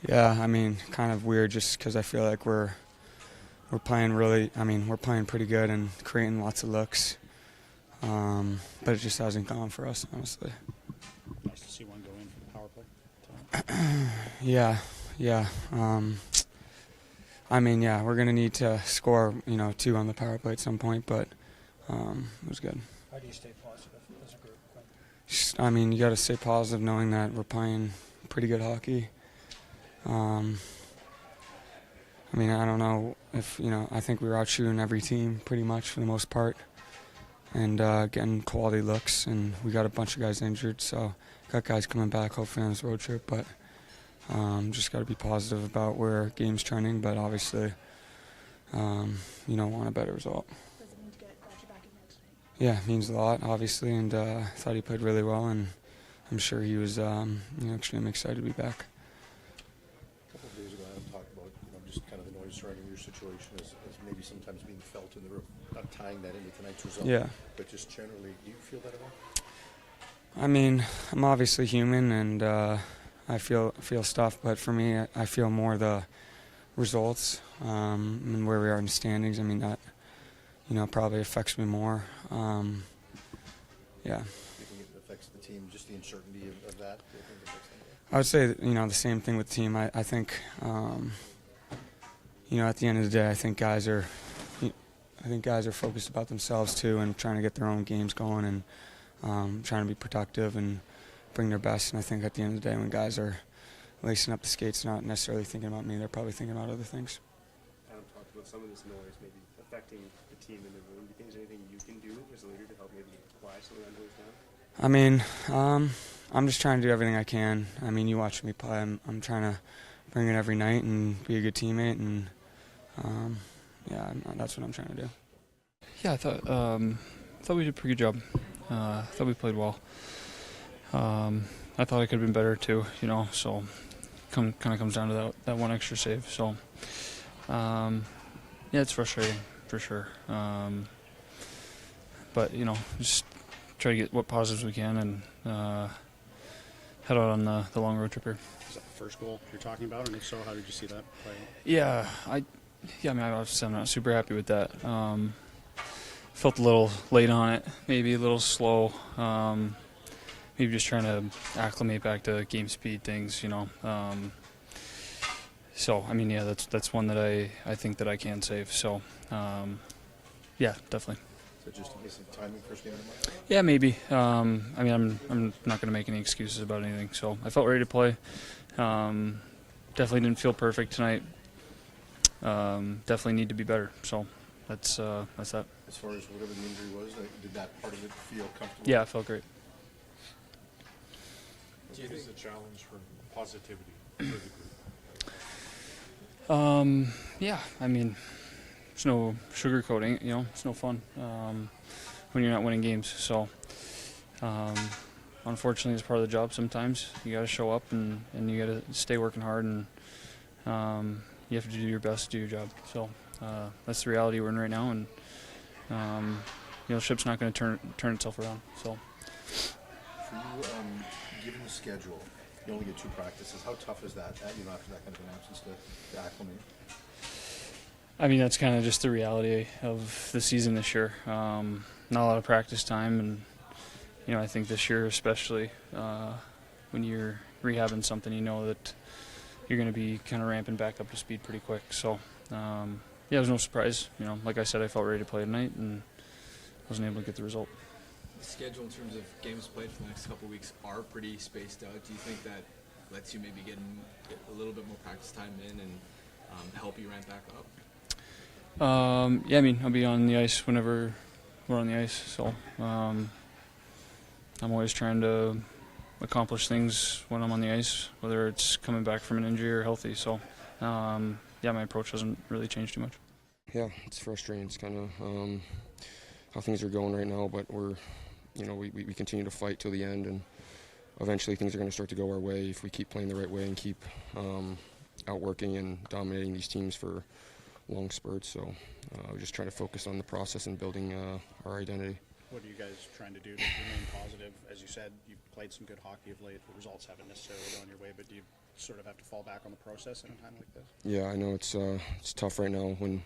Yeah, I mean, kind of weird just because I feel like we're playing really. I mean, we're playing pretty good and creating lots of looks, but it just hasn't gone for us, honestly. Nice to see one go in for the power play. Yeah, yeah. I mean, yeah, we're gonna need to score, 2 on the power play at some point, but it was good. How do you stay positive as a group? I mean, you got to stay positive knowing that we're playing pretty good hockey. I mean, I don't know if, I think we were out shooting every team pretty much for the most part and getting quality looks, and we got a bunch of guys injured, so got guys coming back hopefully on this road trip, but just got to be positive about where game's trending, but obviously, want a better result. Does it mean to get you back in next night? Yeah, it means a lot, obviously, and I thought he played really well, and I'm sure he was extremely excited to be back. A couple of days ago, Adam talked about just kind of the noise surrounding your situation as maybe sometimes being felt in the room. Not tying that into tonight's result, Yeah. but just generally, do you feel that at all? I mean, I'm obviously human, and I feel stuff, but for me, I feel more the results and where we are in the standings. I mean, that probably affects me more. Yeah. Do you think it affects the team, just the uncertainty of that? Do you think it affects them? I would say the same thing with the team. I think at the end of the day, I think guys are focused about themselves too and trying to get their own games going and trying to be productive and bring their best. And I think at the end of the day, when guys are lacing up the skates, not necessarily thinking about me, they're probably thinking about other things. Adam talked about some of this noise maybe affecting the team in the room. Do you think there's anything you can do as a leader to help maybe quiet some of that noise down? I mean, I'm just trying to do everything I can. I mean, you watch me play. I'm trying to bring it every night and be a good teammate, and that's what I'm trying to do. Yeah, I thought we did a pretty good job. I thought we played well. I thought I could have been better too, so kind of comes down to that one extra save. So, it's frustrating for sure. But, just try to get what positives we can and head out on the long road trip here. Is that the first goal you're talking about? And if so, how did you see that play? Yeah, I'm not super happy with that. Felt a little late on it, maybe a little slow. Maybe just trying to acclimate back to game speed things, So, I mean, yeah, that's one that I think that I can save. So, yeah, definitely. So just a case of timing first game of the month? Yeah, maybe. I mean, I'm not going to make any excuses about anything. So I felt ready to play. Definitely didn't feel perfect tonight. Definitely need to be better. So that's that. As far as whatever the injury was, did that part of it feel comfortable? Yeah, it felt great. Do you think it's a challenge for positivity for the group? Yeah, I mean, there's no sugarcoating it, it's no fun when you're not winning games. So, unfortunately, it's part of the job sometimes. You got to show up and you got to stay working hard, and you have to do your best to do your job. So, that's the reality we're in right now, and the ship's not going to turn itself around. So, for you, given the schedule, you only get 2 practices. How tough is that? After that kind of an absence to acclimate? I mean, that's kind of just the reality of the season this year. Not a lot of practice time, and I think this year especially, when you're rehabbing something, that you're going to be kind of ramping back up to speed pretty quick. So, it was no surprise. Like I said, I felt ready to play tonight, and wasn't able to get the result. The schedule in terms of games played for the next couple of weeks are pretty spaced out. Do you think that lets you maybe get a little bit more practice time in and help you ramp back up? Yeah, I mean, I'll be on the ice whenever we're on the ice. So I'm always trying to accomplish things when I'm on the ice, whether it's coming back from an injury or healthy. So, my approach hasn't really changed too much. Yeah, it's frustrating. It's kind of how things are going right now, but we continue to fight till the end, and eventually things are going to start to go our way if we keep playing the right way and keep outworking and dominating these teams for long spurts. So we're just trying to focus on the process and building our identity. What are you guys trying to do to remain positive? As you said, you've played some good hockey of late. The results haven't necessarily gone your way, but do you sort of have to fall back on the process in a time like this? Yeah, I know it's tough right now when,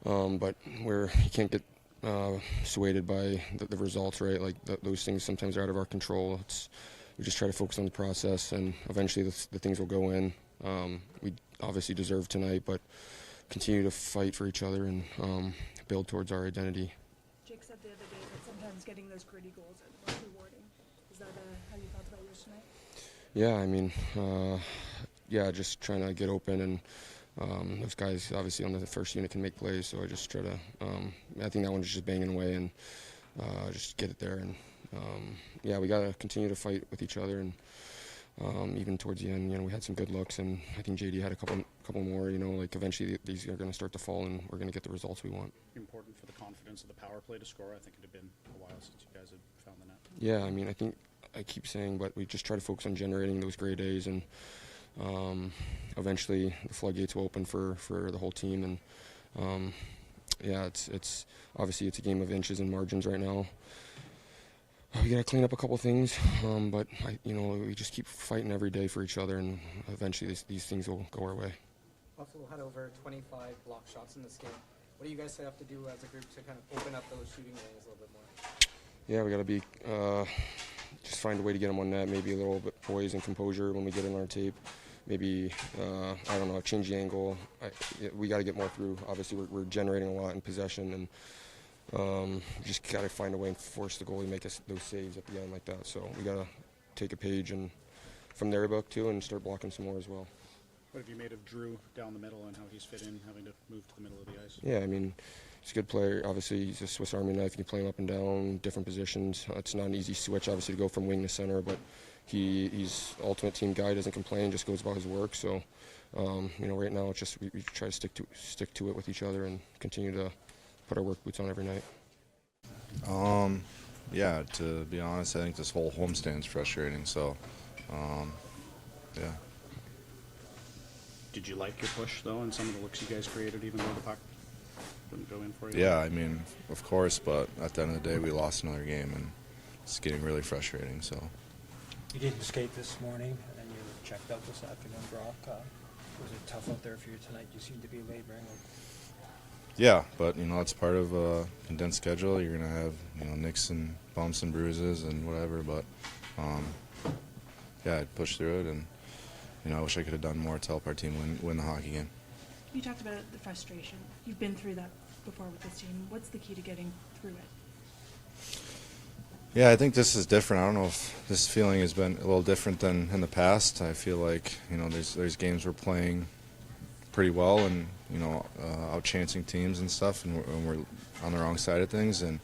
but you can't get swayed by the results, right? Like those things sometimes are out of our control. We just try to focus on the process, and eventually the things will go in. We obviously deserve tonight, but continue to fight for each other and build towards our identity. Jake said the other day that sometimes getting those gritty goals are the most rewarding. Is that how you felt about yours tonight? Yeah, I mean, just trying to get open, and those guys obviously on the first unit can make plays, so I just try to, I think that one was just banging away and just get it there. And we got to continue to fight with each other, and even towards the end, we had some good looks, and I think JD had a couple more, like eventually these are going to start to fall, and we're going to get the results we want. Important for the confidence of the power play to score. I think it had been a while since you guys had found the net. Yeah, I mean, I think I keep saying, but we just try to focus on generating those great days, and eventually the floodgates will open for the whole team. And it's obviously it's a game of inches and margins right now. We got to clean up a couple things, but we just keep fighting every day for each other, and eventually these things will go our way. Buffalo had over 25 block shots in this game. What do you guys have to do as a group to kind of open up those shooting lanes a little bit more? Yeah, we got to be just find a way to get them on net. Maybe a little bit poise and composure when we get in our tape. Maybe change the angle. We got to get more through. Obviously, we're generating a lot in possession, and just got to find a way and force the goalie to make us those saves at the end like that. So we got to take a page and from their book too, and start blocking some more as well. What have you made of Drew down the middle and how he's fit in, having to move to the middle of the ice? Yeah, I mean, he's a good player. Obviously, he's a Swiss Army knife. You can play him up and down, different positions. It's not an easy switch, obviously, to go from wing to center, but he's ultimate team guy. Doesn't complain, just goes about his work. So, right now it's just we try to stick to it with each other and continue to put our work boots on every night. To be honest, I think this whole homestand's frustrating. So, yeah. Did you like your push, though, and some of the looks you guys created, even though the puck wouldn't go in for you? Yeah, I mean, of course, but at the end of the day, we lost another game, and it's getting really frustrating. So. You didn't skate this morning, and then you checked out this afternoon, Brock. Was it tough out there for you tonight? You seem to be laboring. Yeah, but, it's part of a condensed schedule. You're going to have, nicks and bumps and bruises and whatever, but, I pushed through it, and, I wish I could have done more to help our team win the hockey game. You talked about the frustration. You've been through that before with this team. What's the key to getting through it? Yeah, I think this is different. I don't know if this feeling has been a little different than in the past. I feel like, there's games we're playing pretty well and, outchancing teams and stuff, and we're on the wrong side of things. And,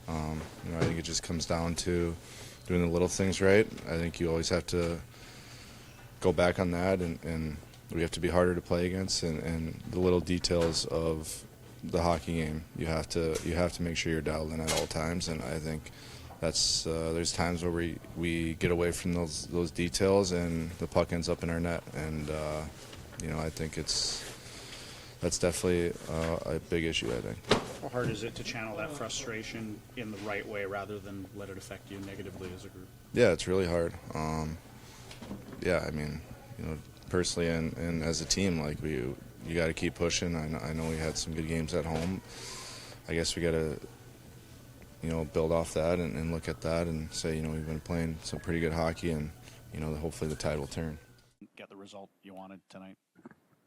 I think it just comes down to doing the little things right. I think you always have to go back on that, and we have to be harder to play against, and the little details of the hockey game. You have to make sure you're dialed in at all times, and I think that's there's times where we get away from those details and the puck ends up in our net, and I think that's definitely a big issue, I think. How hard is it to channel that frustration in the right way rather than let it affect you negatively as a group? Yeah, it's really hard. Personally and as a team, like you got to keep pushing. I know we had some good games at home. I guess we got to build off that and look at that and say, we've been playing some pretty good hockey, and hopefully the tide will turn. Get the result you wanted tonight.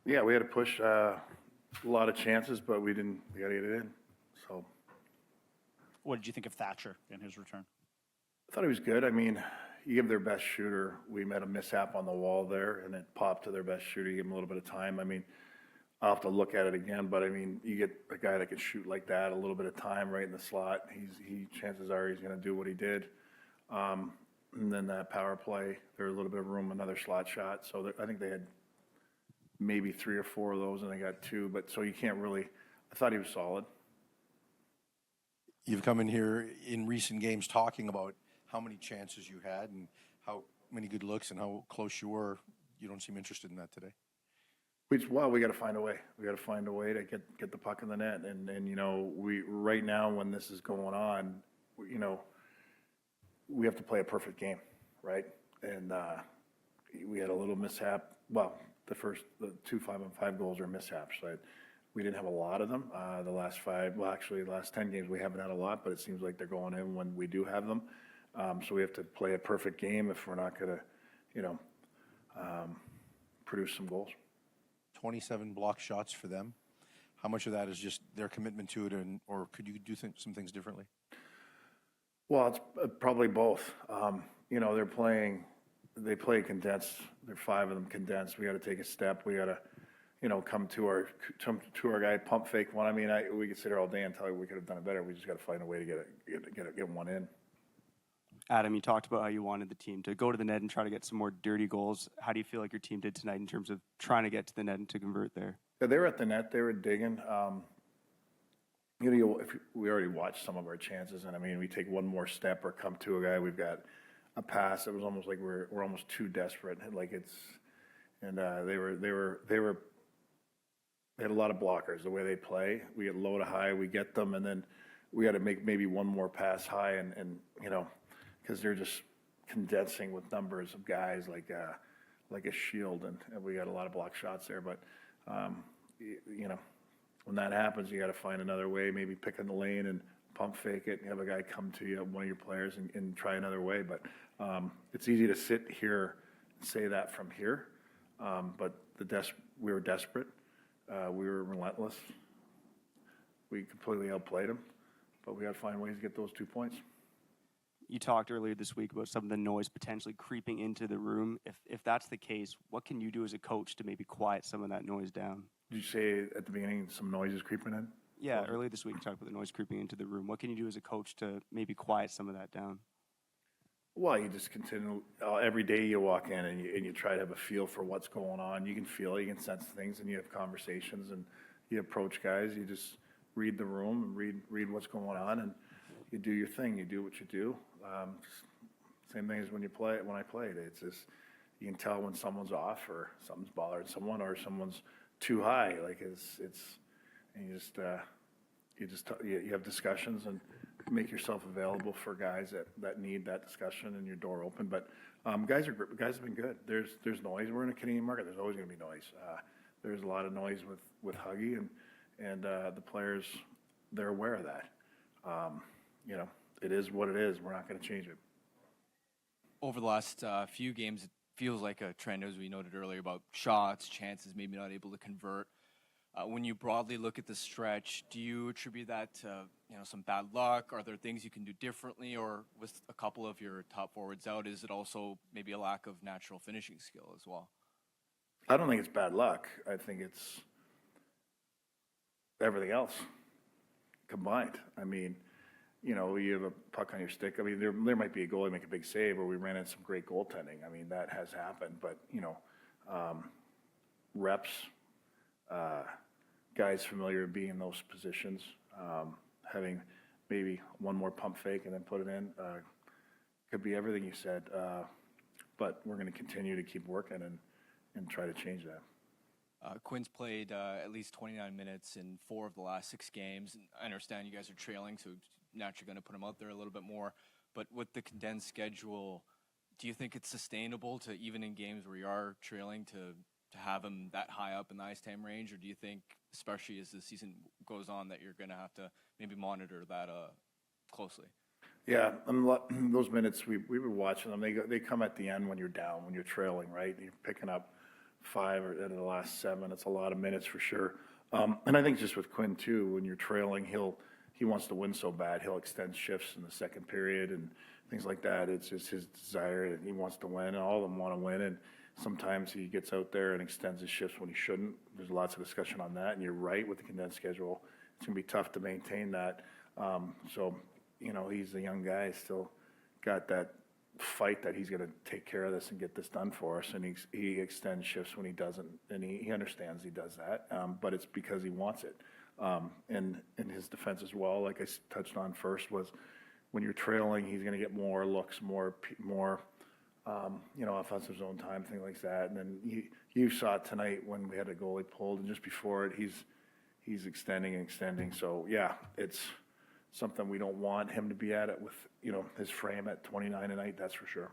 Yeah, we had to push a lot of chances, but we didn't. We got to get it in. So, what did you think of Thatcher in his return? I thought he was good. I mean, you give their best shooter. We met a mishap on the wall there, and it popped to their best shooter. You give him a little bit of time. I mean, I'll have to look at it again, but I mean, you get a guy that can shoot like that, a little bit of time right in the slot. Chances are he's going to do what he did. And then that power play, there's a little bit of room, another slot shot. So I think they had maybe 3 or 4 of those, and they got 2. But so you can't really. I thought he was solid. You've come in here in recent games talking about how many chances you had and how many good looks and how close you were. You don't seem interested in that today. We got to find a way. We got to find a way to get the puck in the net. And we right now when this is going on, we have to play a perfect game, right? And we had a little mishap. Well, the 2 5-on-5 goals are mishaps. So we didn't have a lot of them. The last 10 games we haven't had a lot, but it seems like they're going in when we do have them. So we have to play a perfect game if we're not going to, produce some goals. 27 block shots for them. How much of that is just their commitment to it, or could you do some things differently? Well, it's probably both. They play condensed. There are 5 of them condensed. We got to take a step. We got to, come to our guy, pump fake one. I mean, we could sit here all day and tell you we could have done it better. We just got to find a way to get one in. Adam, you talked about how you wanted the team to go to the net and try to get some more dirty goals. How do you feel like your team did tonight in terms of trying to get to the net and to convert there? Yeah, they were at the net. They were digging. If we already watched some of our chances, and I mean, we take one more step or come to a guy, we've got a pass. It was almost like we're almost too desperate. Like they had a lot of blockers. The way they play, we get low to high, we get them, and then we got to make maybe one more pass high, and because they're just condensing with numbers of guys like a shield, and we got a lot of block shots there. But when that happens, you got to find another way. Maybe pick in the lane and pump fake it, and have a guy come to you, one of your players, and try another way. But it's easy to sit here and say that from here. But we were desperate. We were relentless. We completely outplayed them. But we got to find ways to get those 2 points. You talked earlier this week about some of the noise potentially creeping into the room. If that's the case, what can you do as a coach to maybe quiet some of that noise down? Did you say at the beginning some noise is creeping in? Yeah, earlier this week you talked about the noise creeping into the room. What can you do as a coach to maybe quiet some of that down? Well, you just continue. Every day you walk in and you try to have a feel for what's going on. You can feel it, you can sense things, and you have conversations, and you approach guys. You just read the room and read what's going on, and you do your thing. You do what you do. Same thing as when I played. It's just, you can tell when someone's off or something's bothering someone or someone's too high. Like and you have discussions and make yourself available for guys that need that discussion, and your door open. But guys have been good. There's noise. We're in a Canadian market. There's always going to be noise. There's a lot of noise with Huggy, and the players, they're aware of that. It is what it is. We're not going to change it. Over the last few games, it feels like a trend, as we noted earlier, about shots, chances, maybe not able to convert. When you broadly look at the stretch, do you attribute that to some bad luck? Are there things you can do differently, or with a couple of your top forwards out, is it also maybe a lack of natural finishing skill as well? I don't think it's bad luck. I think it's everything else combined. I mean, you have a puck on your stick. I mean, there might be a goalie make a big save, or we ran into some great goaltending. I mean, that has happened. But reps, guys familiar with being in those positions, having maybe one more pump fake and then put it in, could be everything you said. But we're going to continue to keep working and try to change that. Quinn's played at least 29 minutes in 4 of the last 6 games. And I understand you guys are trailing, so naturally going to put him out there a little bit more. But with the condensed schedule, do you think it's sustainable to, even in games where you are trailing, to have him that high up in the ice time range? Or do you think, especially as the season goes on, that you're going to have to maybe monitor that closely? Yeah, those minutes, we were watching them. They come at the end when you're down, when you're trailing, right? You're picking up 5 or out of the last 7. It's a lot of minutes for sure. And I think just with Quinn too, when you're trailing, he wants to win so bad. He'll extend shifts in the second period and things like that. It's just his desire, and he wants to win, and all of them want to win. And sometimes he gets out there and extends his shifts when he shouldn't. There's lots of discussion on that, and you're right with the condensed schedule. It's going to be tough to maintain that. So, he's a young guy, still got that fight that he's going to take care of this and get this done for us. And he extends shifts when he doesn't, and he understands he does that, but it's because he wants it. And in his defense as well, like I touched on first, was when you're trailing, he's going to get more looks, more offensive zone time, things like that. And then you saw it tonight when we had a goalie pulled, and just before it, he's extending and extending. So yeah, it's something we don't want him to be at it with, his frame at 29 tonight, that's for sure.